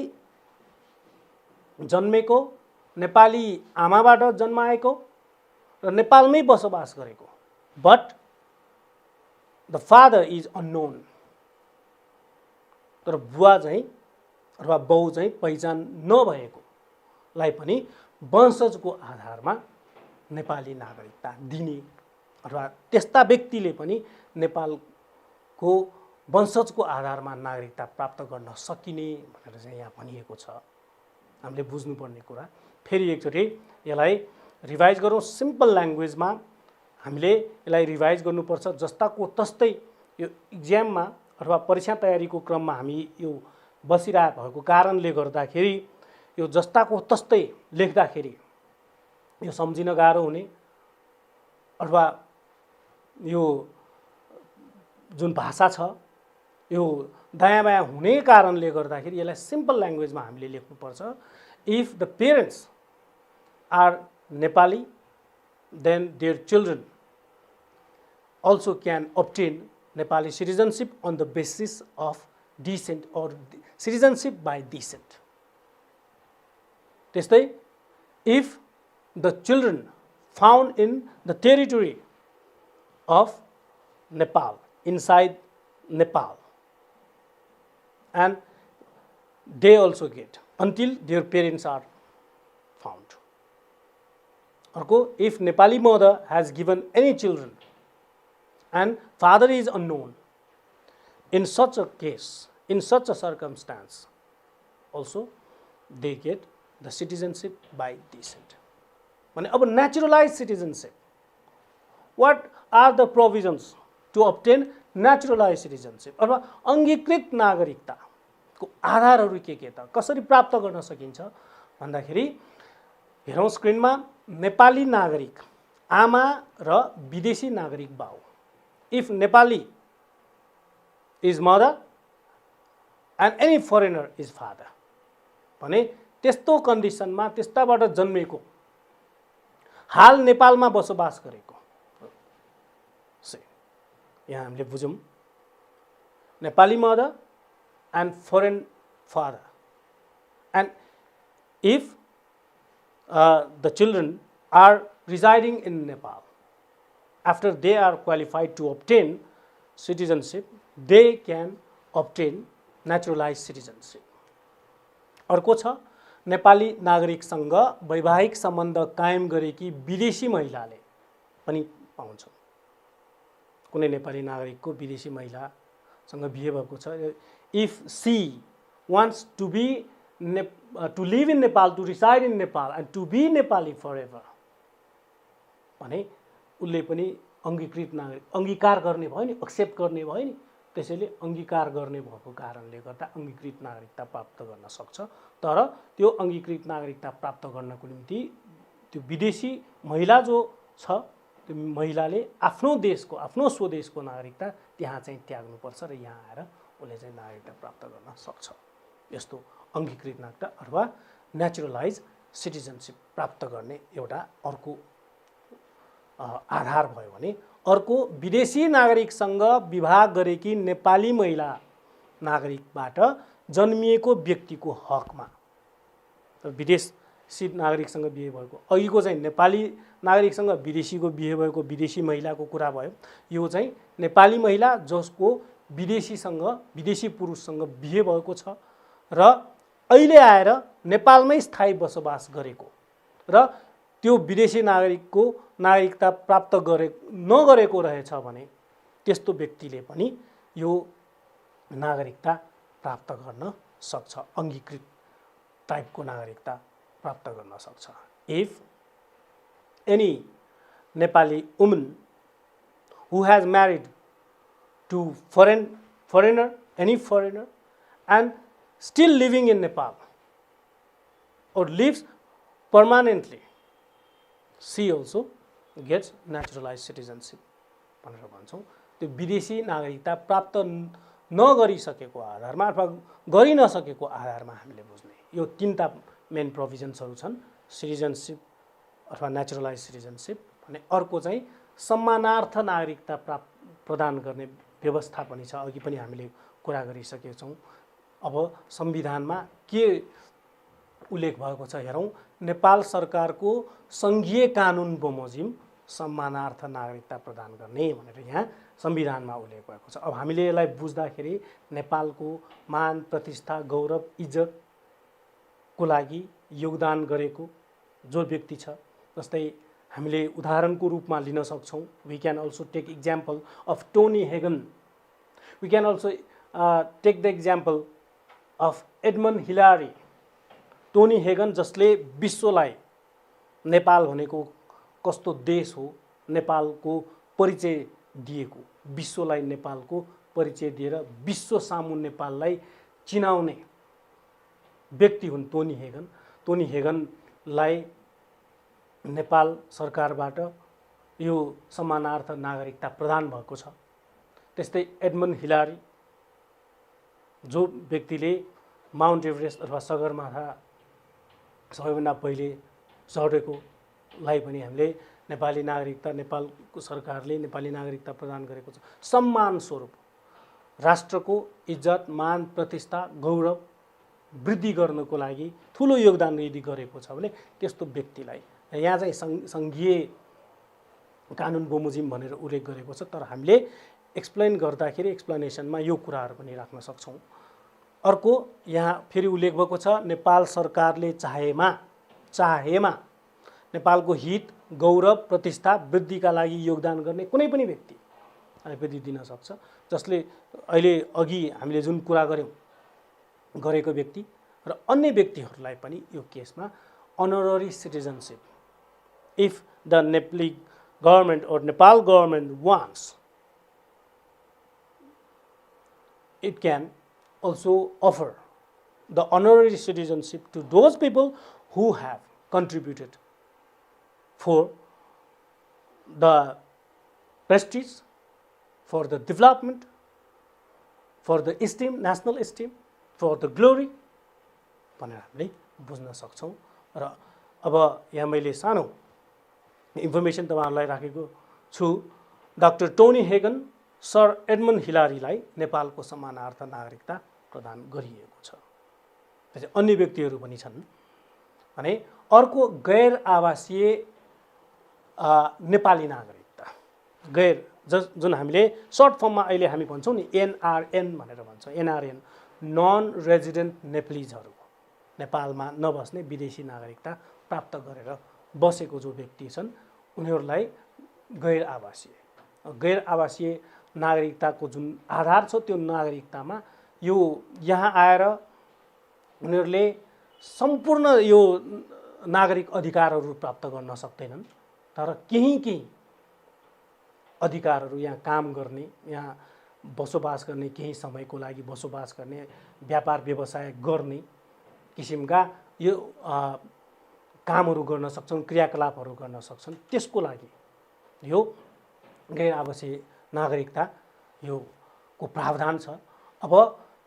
जन्मेको नेपाली आमाबाट जन्माएको र नेपालमै बसोबास गरेको, but the father is unknown, तर बुवा चाहिँ अथवा बाउ चाहिँ पहिचान नभएकोलाई पनि वंशजको आधारमा नेपाली नागरिकता दिने अथवा त्यस्ता व्यक्तिले पनि नेपालको वंशजको आधारमा नागरिकता प्राप्त गर्न सकिने भनेर चाहिँ यहाँ भनिएको छ। हामीले बुझ्नुपर्ने कुरा। फेरि एकचोटि यसलाई रिभाइज गरौँ। सिम्पल ल्याङ्ग्वेजमा हामीले यसलाई रिभाइज गर्नुपर्छ। जस्ताको तस्तै यो इक्जाममा अथवा परीक्षा तयारीको क्रममा हामी यो बसिरहेको भएको कारणले गर्दाखेरि यो जस्ताको तस्तै लेख्दाखेरि यो सम्झिन गाह्रो हुने अथवा यो जुन भाषा छ यो दायाँ बायाँ हुने कारणले गर्दाखेरि यसलाई सिम्पल ल्याङ्ग्वेजमा हामीले लेख्नुपर्छ। If the parents are Nepali then their children also can obtain Nepali citizenship on the basis of descent or citizenship by descent. त्यस्तै if the children found in the territory of Nepal, inside Nepal, and they also get until their parents are found. अर्को, if Nepali mother has given any children and father is unknown, in such a case, in such a circumstance, also they get the citizenship by descent. भने अब naturalized citizenship, what are the provisions to obtain naturalized citizenship अथवा अङ्गीकृत नागरिकताको आधारहरू के त कसरी प्राप्त गर्न सकिन्छ भन्दाखेरि हेरौँ स्क्रिनमा, नेपाली नागरिक आमा र विदेशी नागरिक बाउ। If Nepali is mother and any foreigner is father, भने त्यस्तो कन्डिसनमा त्यस्ताबाट जन्मेको हाल नेपालमा बसोबास गरेको यहाँ हामीले बुझौँ, Nepali mother and foreign father, and if the children are residing in Nepal, after they are qualified to obtain citizenship, they can obtain naturalized citizenship. अर्को छ, नेपाली नागरिकसँग वैवाहिक सम्बन्ध कायम गरेकी विदेशी महिलाले पनि पाउँछन्। कुनै नेपाली नागरिकको विदेशी महिलासँग बिहे भएको छ, if she wants to be to live in Nepal, to reside in Nepal and to be Nepali forever, भने उसले पनि अङ्गीकृत नागरिक अङ्गीकार गर्ने भयो नि, एक्सेप्ट गर्ने भयो नि, त्यसैले अङ्गीकार गर्ने भएको कारणले गर्दा अङ्गीकृत नागरिकता प्राप्त गर्न सक्छ। तर त्यो अङ्गीकृत नागरिकता प्राप्त गर्नको निम्ति त्यो विदेशी महिला जो छ त्यो महिलाले आफ्नो देशको आफ्नो स्वदेशको नागरिकता त्यहाँ चाहिँ त्याग्नुपर्छ र यहाँ आएर उसले चाहिँ नागरिकता प्राप्त गर्न सक्छ। यस्तो अङ्गीकृत नागरिकता अथवा नेचुरलाइज सिटिजनसिप प्राप्त गर्ने एउटा अर्को आधार भयो भने अर्को विदेशी नागरिकसँग विवाह गरेकी नेपाली महिला नागरिकबाट जन्मिएको व्यक्तिको हकमा विदेशी नागरिकसँग बिहे भएको अघिको चाहिँ नेपाली नागरिकसँग विदेशीको बिहे भएको विदेशी महिलाको कुरा भयो। यो चाहिँ नेपाली महिला जसको विदेशीसँग विदेशी पुरुषसँग बिहे भएको छ र अहिले आएर नेपालमै स्थायी बसोबास गरेको र त्यो विदेशी नागरिकको नागरिकता प्राप्त नगरेको रहेछ भने त्यस्तो व्यक्तिले पनि यो नागरिकता प्राप्त गर्न सक्छ, अङ्गीकृत टाइपको नागरिकता प्राप्त गर्न सक्छ। If any Nepali woman who has married to foreigner, any foreigner, and still living in Nepal or lives permanently, she also gets naturalized citizenship भनेर भन्छौँ। त्यो विदेशी नागरिकता प्राप्त नगरिसकेको आधारमा अथवा गरि नसकेको आधारमा हामीले बुझ्ने यो तीनटा मेन प्रोभिजन्सहरू छन्। सिटिजनसिप अथवा नेचुरलाइज सिटिजनसिप भने अर्को चाहिँ सम्मानार्थ नागरिकता प्रदान गर्ने व्यवस्था पनि छ, अघि पनि हामीले कुरा गरिसकेका छौँ। अब संविधानमा के उल्लेख भएको छ हेरौँ। नेपाल सरकारको सङ्घीय कानुन बमोजिम सम्मानार्थ नागरिकता प्रदान गर्ने भनेर यहाँ संविधानमा उल्लेख भएको छ। अब हामीले यसलाई बुझ्दाखेरि नेपालको मान प्रतिष्ठा गौरव इज्जतको लागि योगदान गरेको जो व्यक्ति छ, जस्तै हामीले उदाहरणको रूपमा लिन सक्छौँ। We can also take example of Toni Hagen, we can also take the example of Edmund Hillary Toni Hagen जसले विश्वलाई नेपाल भनेको कस्तो देश हो नेपालको परिचय दिएको, विश्वलाई नेपालको परिचय दिएर विश्व सामु नेपाललाई चिनाउने व्यक्ति हुन् टोनी हेगन। टोनी हेगनलाई नेपाल सरकारबाट यो समानार्थ नागरिकता प्रदान भएको छ। त्यस्तै एडमन्ड हिलारी जो व्यक्तिले माउन्ट एभरेस्ट अथवा सगरमाथा सबैभन्दा पहिले चढेकोलाई पनि हामीले नेपाली नागरिकता, नेपालको सरकारले नेपाली नागरिकता प्रदान गरेको छ। सम्मान स्वरूप राष्ट्रको इज्जत, मान, प्रतिष्ठा, गौरव वृद्धि गर्नको लागि ठुलो योगदान यदि गरेको छ भने त्यस्तो व्यक्तिलाई यहाँ चाहिँ सङ्घीय कानुन बमोजिम भनेर उल्लेख गरेको छ, तर हामीले एक्सप्लेन गर्दाखेरि एक्सप्लेनेसनमा यो कुराहरू पनि राख्न सक्छौँ। अर्को यहाँ फेरि उल्लेख भएको छ, नेपाल सरकारले चाहेमा नेपालको हित, गौरव, प्रतिष्ठा वृद्धिका लागि योगदान गर्ने कुनै पनि व्यक्ति अलिकति दिन सक्छ, जसले अहिले अघि हामीले जुन कुरा गरेको व्यक्ति र अन्य व्यक्तिहरूलाई पनि यो केसमा honorary citizenship, if the Nepali government or Nepal government wants, it can also offer the honorary citizenship to those people who have contributed for the prestige, for the development, for the esteem, national esteem, for the glory भनेर हामीले बुझ्न सक्छौँ। र अब यहाँ मैले सानो information तपाईहरुलाई राखेको छु। Doctor Toni Hagen, sir Edmund हिलारीलाई नेपालको समानार्थ नागरिकता प्रदान गरिएको छ। त्यसै अन्य व्यक्तिहरू पनि छन् भने अर्को गैर आवासीय नेपाली नागरिकता, गैर जुन हामीले सर्ट फर्ममा अहिले हामी भन्छौँ नि एनआरएन भनेर भन्छौँ। एनआरएन नन रेजिडेन्ट नेप्लिजहरू, नेपालमा नबस्ने विदेशी नागरिकता प्राप्त गरेर बसेको जो व्यक्ति छन् उनीहरूलाई गैर आवासीय नागरिकताको जुन आधार छ त्यो नागरिकतामा यो यहाँ आएर उनीहरूले सम्पूर्ण यो नागरिक अधिकारहरू प्राप्त गर्न सक्दैनन्, तर केही अधिकारहरू यहाँ काम गर्ने, यहाँ बसोबास गर्ने, केही समयको लागि बसोबास गर्ने, व्यापार व्यवसाय गर्ने किसिमका यो कामहरू गर्न सक्छन्, क्रियाकलापहरू गर्न सक्छन्। त्यसको लागि यो गैर आवासीय नागरिकता यो को प्रावधान छ। अब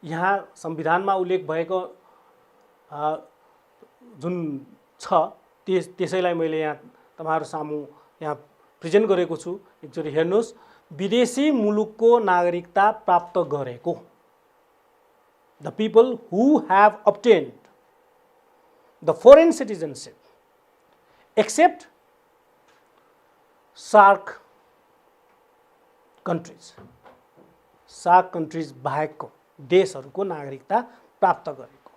यहाँ संविधानमा उल्लेख भएको जुन छ त्यसैलाई मैले यहाँ तपाईहरु सामु यहाँ प्रेजेन्ट गरेको छु। एकचोटि हेर्नुहोस्, विदेशी मुलुकको नागरिकता प्राप्त गरेको, the people who have obtained the foreign citizenship except SAARC countries, SAARC countries बाहेकको देशहरूको नागरिकता प्राप्त गरेको।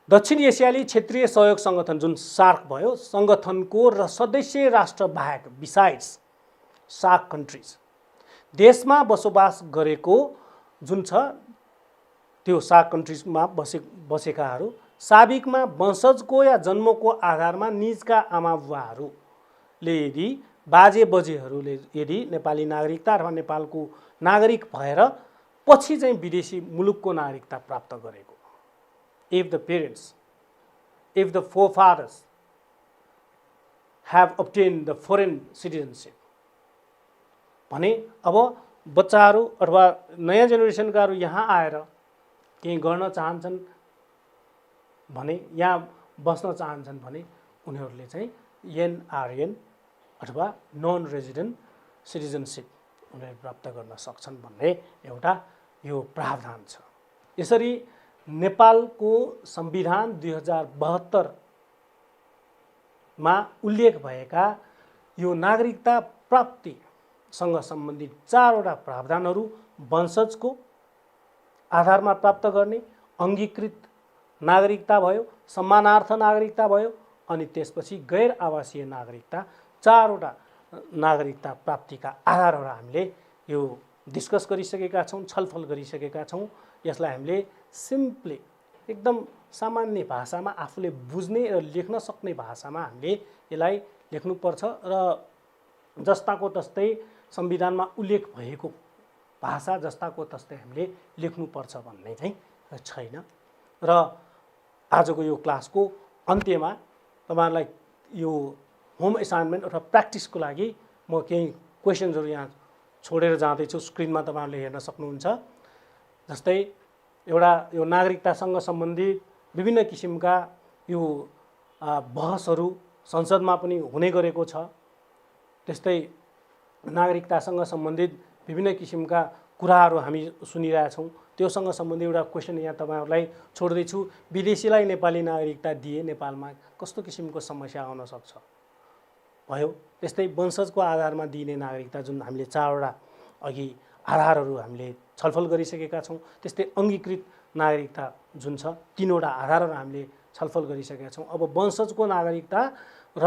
दक्षिण एसियाली क्षेत्रीय सहयोग संगठन जुन SAARC भयो, संगठनको र सदस्य राष्ट्र बाहेक बिसाइड्स SAARC countries देशमा बसोबास गरेको जुन छ त्यो SAARC countries मा बसेकाहरू साबिकमा वंशजको या जन्मको आधारमा निजका आमाबुवाहरूले यदि बाजे बजेहरूले यदि नेपाली नागरिकता अथवा नेपालको नागरिक भएर पछि चाहिँ विदेशी मुलुकको नागरिकता प्राप्त गरेको, if the parents, if the forefathers have obtained the foreign citizenship, भने अब बच्चाहरू अथवा नयाँ जेनेरेसनकाहरू यहाँ आएर केही गर्न चाहन्छन् भने, यहाँ बस्न चाहन्छन् भने उनीहरूले चाहिँ एनआरएन अथवा नन रेजिडेन्ट सिटिजनशिप उनीहरूले प्राप्त गर्न सक्छन् भन्ने एउटा यो प्रावधान छ। यसरी नेपालको संविधान 2072 मा उल्लेख भएका यो नागरिकता प्राप्तिसँग सम्बन्धित 4 वटा प्रावधानहरू वंशजको आधारमा प्राप्त गर्ने, अंगीकृत नागरिकता भयो, सम्मानार्थ नागरिकता भयो, अनि त्यसपछि गैर आवासीय नागरिकता, 4 वटा नागरिकता प्राप्तिका आधारहरू हामीले यो डिस्कस गरिसकेका छौँ, छलफल गरिसकेका छौँ। यसलाई हामीले सिम्पली एकदम सामान्य भाषामा आफूले बुझ्ने र लेख्न सक्ने भाषामा हामीले यसलाई लेख्नुपर्छ र जस्ताको तस्तै संविधानमा उल्लेख भएको भाषा जस्ताको तस्तै हामीले लेख्नुपर्छ भन्ने चाहिँ छैन। र आजको यो क्लासको अन्त्यमा तपाईहरुलाई यो होम असाइनमेन्ट अथवा प्र्याक्टिसको लागि म केही क्वेशन्सहरु यहाँ छोडेर जाँदैछु। स्क्रिनमा तपाईहरुले हेर्न सक्नुहुन्छ। जस्तै एउटा यो नागरिकतासँग सम्बन्धित विभिन्न किसिमका यो बहसहरू संसदमा पनि हुने गरेको छ। त्यस्तै नागरिकतासँग सम्बन्धित विभिन्न किसिमका कुराहरू हामी सुनिरहेछौँ। त्योसँग सम्बन्धित एउटा क्वेशन यहाँ तपाईहरुलाई छोड्दैछु। विदेशीलाई नेपाली नागरिकता दिए नेपालमा कस्तो किसिमको समस्या आउन सक्छ भयो। त्यस्तै वंशजको आधारमा दिइने नागरिकता जुन हामीले 4 वटा अघि आधारहरू हामीले छलफल गरिसकेका छौँ। त्यस्तै अंगीकृत नागरिकता जुन छ 3 वटा आधारहरू हामीले छलफल गरिसकेका छौँ। अब वंशजको नागरिकता र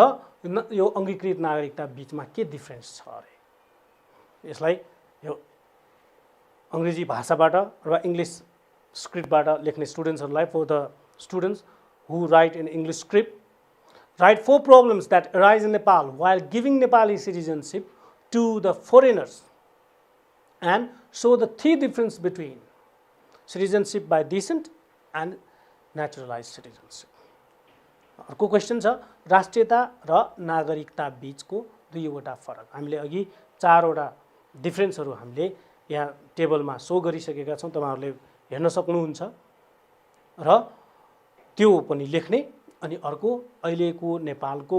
यो अंगीकृत नागरिकता बीचमा के डिफरेन्स छ अरे यसलाई यो अंग्रेजी भाषाबाट र इंग्लिश स्क्रिप्टबाट लेख्ने स्टुडेन्ट्सहरुलाई for the students who write in English script write 4 problems that arise in Nepal while giving Nepali citizenship to the foreigners and show the 3 difference between citizenship by descent and naturalized citizenship. अर्को question छ राष्ट्रियता र नागरिकता बीचको 2 वटा फरक। हामीले अघि 4 वटा डिफरेन्सहरु हामीले यहाँ टेबलमा शो गरिसकेका छौं। तपाईहरुले हेर्न सक्नुहुन्छ र त्यो पनि लेख्ने। अनि अर्को अहिलेको नेपालको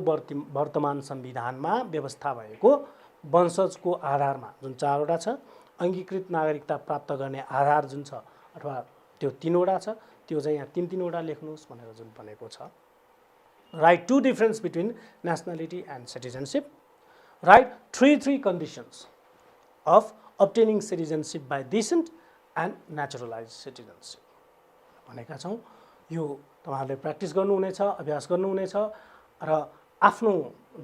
वर्तमान संविधानमा व्यवस्था भएको वंशजको आधारमा जुन 4 वटा छ, अंगीकृत नागरिकता प्राप्त गर्ने आधार जुन छ अथवा त्यो 3 वटा छ, त्यो चाहिँ यहाँ 3 वटा लेख्नुस् भनेर जुन भनेको छ। Write 2 difference between nationality and citizenship. Write 3 conditions of obtaining citizenship by descent and naturalized citizenship. भनेका छौं। यो तपाईहरुले प्र्याक्टिस गर्नुहुनेछ, अभ्यास गर्नुहुनेछ र आफ्नो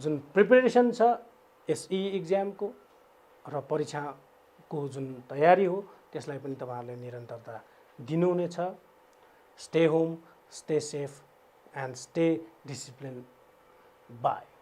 जुन प्रिपरेसन छ एसई एक्जामको र परीक्षाको जुन तयारी हो त्यसलाई पनि तपाईहरुले निरन्तरता दिनुहुनेछ। Stay home, stay safe and stay disciplined. Bye.